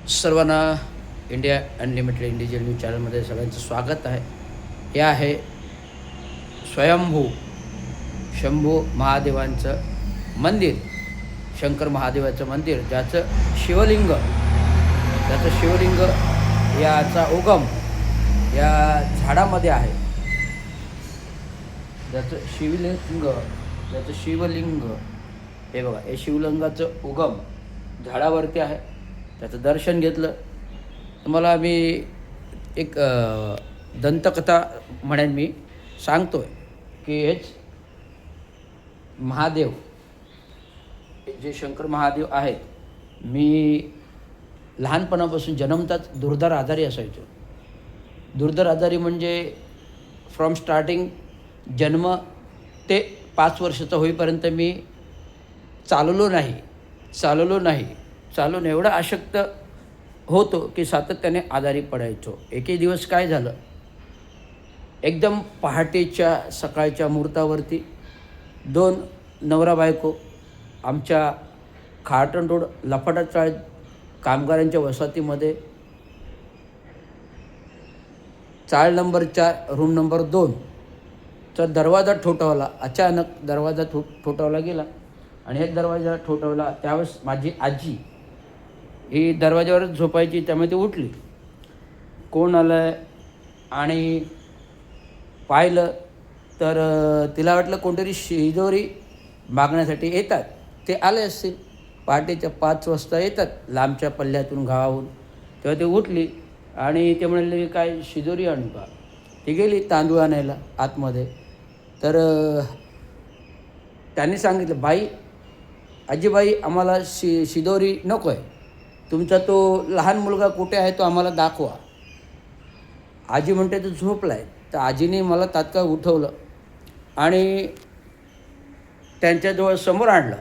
सर्वांना India unlimited individual news चॅनलमध्ये सगळ्यांचं स्वागत आहे. हे आहे स्वयंभू शंभू महादेवांचं मंदिर, शंकर महादेवाचं मंदिर, ज्याचं शिवलिंग याचा उगम या झाडामध्ये आहे. ज्याचं शिवलिंग हे बघा, हे शिवलिंगाचं उगम झाडावरती आहे. त्याचं दर्शन घेतलं तर मला मी एक दंतकथा म्हणेन, मी सांगतो आहे की हेच महादेव, जे शंकर महादेव आहेत, मी लहानपणापासून जन्मताच दुर्धर आजारी असायचो. दुर्धर आजारी म्हणजे फ्रॉम स्टार्टिंग जन्म ते 5 वर्षाचा होईपर्यंत मी चाललो नाही चालून एवढं अशक्त होतो की सातत्याने आजारी पडायचो. एकही दिवस काय झालं, एकदम पहाटेच्या सकाळच्या मुहूर्तावरती 2 नवरा बायको आमच्या खारटण रोड लफाटा चाळीत कामगारांच्या वसाहतीमध्ये चाळ नंबर 4 रूम नंबर 2 चा दरवाजा ठोठावला. अचानक दरवाजा ठोठावला गेला आणि एक दरवाजा ठोठावला. त्यावेळेस माझी आजी ही दरवाजावरच झोपायची, त्यामुळे ती उठली. कोण आलं आहे आणि पाहिलं तर तिला वाटलं कोणतरी शिदोरी मागण्यासाठी येतात. ते आले असतील, पहाटेच्या 5 वाजता येतात लांबच्या पल्ल्यातून, गावाहून. तेव्हा ती उठली आणि ते म्हणाले काय शिदोरी आणू का. ती गेली तांदूळ आणायला आतमध्ये. तर त्यांनी सांगितलं, आजीबाई आम्हाला शिदोरी नको आहे, तुमचा तो लहान मुलगा कुठे आहे तो आम्हाला दाखवा. आजी म्हणते तो झोपला आहे. तर आजीने मला तात्काळ उठवलं आणि त्यांच्याजवळ समोर आणलं.